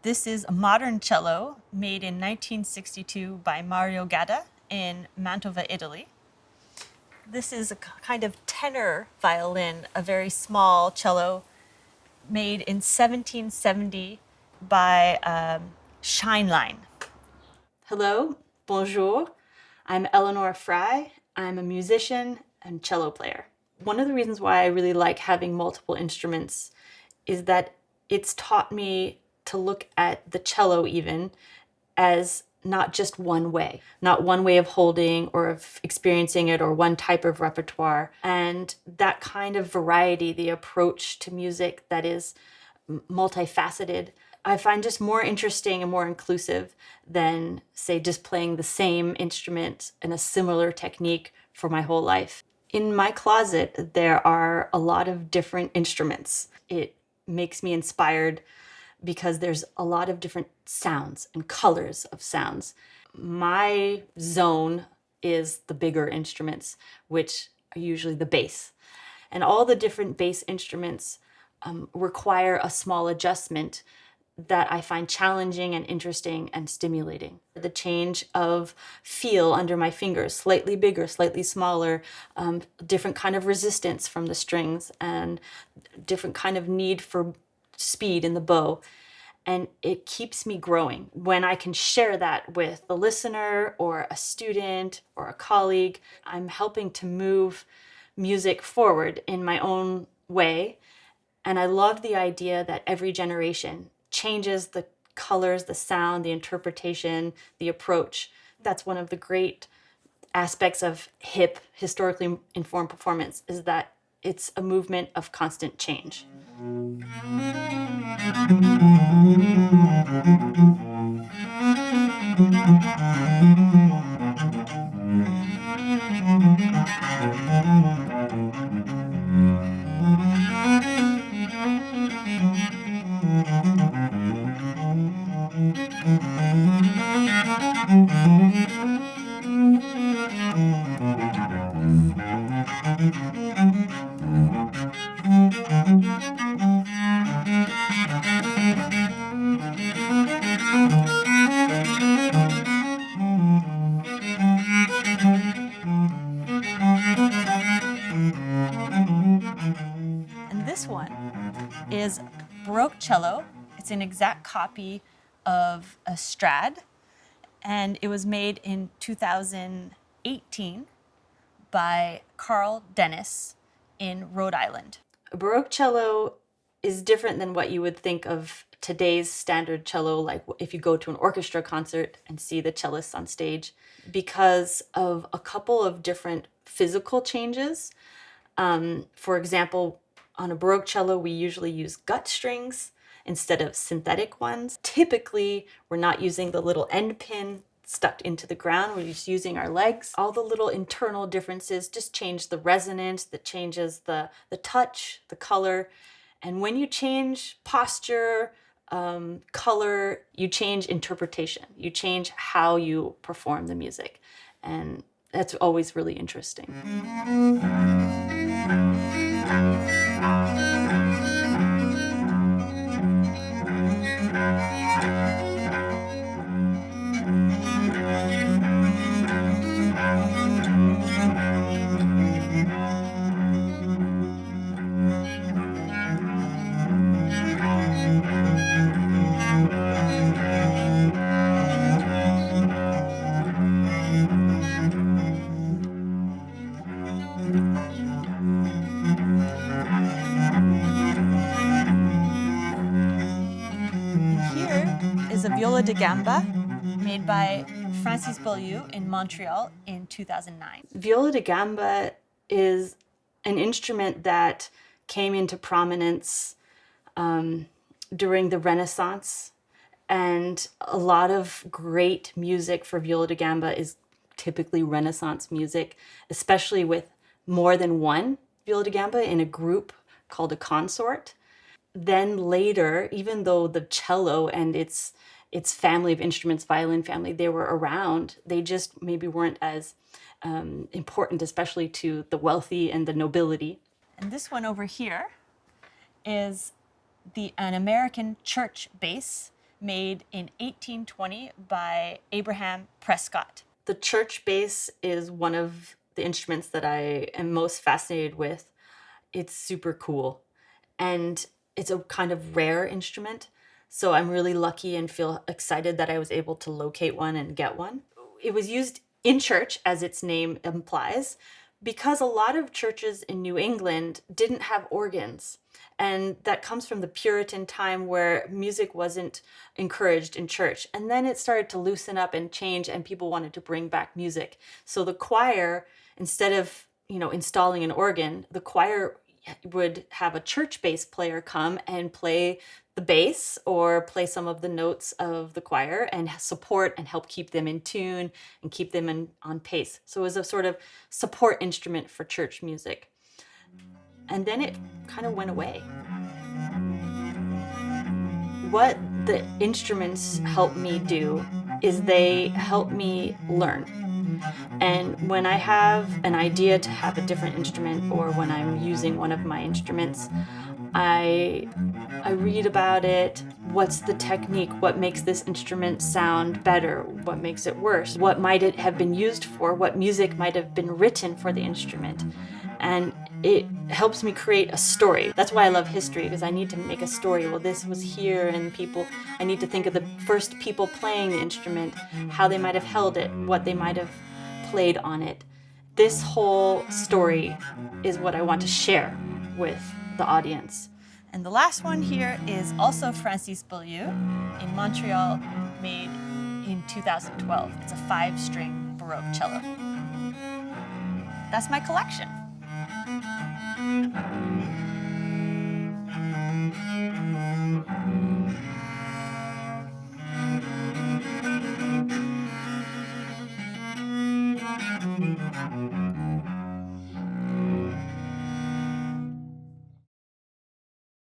This is a modern cello made in 1962 by Mario Gadda in Mantova, Italy. This is a kind of tenor violin, a very small cello made in 1770 by Scheinlein. Hello, bonjour. I'm Eleanor Frye. I'm a musician and cello player. One of the reasons why I really like having multiple instruments is that it's taught me to look at the cello even as not just one way, not one way of holding or of experiencing it or one type of repertoire. And that kind of variety, the approach to music that is multifaceted, I find just more interesting and more inclusive than, say, just playing the same instrument in a similar technique for my whole life. In my closet, there are a lot of different instruments. It makes me inspired because there's a lot of different sounds and colors of sounds. My zone is the bigger instruments, which are usually the bass. And all the different bass instruments require a small adjustment that I find challenging and interesting and stimulating. The change of feel under my fingers, slightly bigger, slightly smaller, different kind of resistance from the strings, and different kind of need for speed in the bow. And it keeps me growing. When I can share that with a listener or a student or a colleague, I'm helping to move music forward in my own way. And I love the idea that every generation changes the colors, the sound, the interpretation, the approach. That's one of the great aspects of hip, historically informed performance, is that it's a movement of constant change. And this one is Baroque Cello. It's an exact copy of a Strad, and it was made in 2018 by Carl Dennis in Rhode Island. A Baroque cello is different than what you would think of today's standard cello, like if you go to an orchestra concert and see the cellists on stage, because of a couple of different physical changes. For example, on a Baroque cello, we usually use gut strings instead of synthetic ones. Typically, we're not using the little end pin stuck into the ground. We're just using our legs. All the little internal differences just change the resonance, that changes the touch, the color. And when you change posture, color, you change interpretation. You change how you perform the music. And that's always really interesting. Is a Viola De Gamba made by Francis Beaulieu in Montreal in 2009. Viola De Gamba is an instrument that came into prominence during the Renaissance, and a lot of great music for Viola De Gamba is typically Renaissance music, especially with more than one Viola De Gamba in a group called a consort. Then later, even though the cello and its family of instruments, violin family, they were around, they just maybe weren't as important, especially to the wealthy and the nobility. And this one over here is an American church bass made in 1820 by Abraham Prescott. The church bass is one of the instruments that I am most fascinated with. It's super cool, and it's a kind of rare instrument. So I'm really lucky and feel excited that I was able to locate one and get one. It was used in church, as its name implies, because a lot of churches in New England didn't have organs. And that comes from the Puritan time where music wasn't encouraged in church. And then it started to loosen up and change, and people wanted to bring back music. So the choir, instead of, installing an organ, the choir would have a church bass player come and play the bass or play some of the notes of the choir and support and help keep them in tune and keep them on pace. So it was a sort of support instrument for church music. And then it kind of went away. What the instruments help me do is they help me learn. And when I have an idea to have a different instrument, or when I'm using one of my instruments, I read about it. What's the technique? What makes this instrument sound better? What makes it worse? What might it have been used for? What music might have been written for the instrument? And it helps me create a story. That's why I love history, because I need to make a story. Well, this was here, and I need to think of the first people playing the instrument, how they might have held it, what they might have played on it. This whole story is what I want to share with the audience. And the last one here is also Francis Beaulieu in Montreal, made in 2012. It's a 5-string Baroque cello. That's my collection.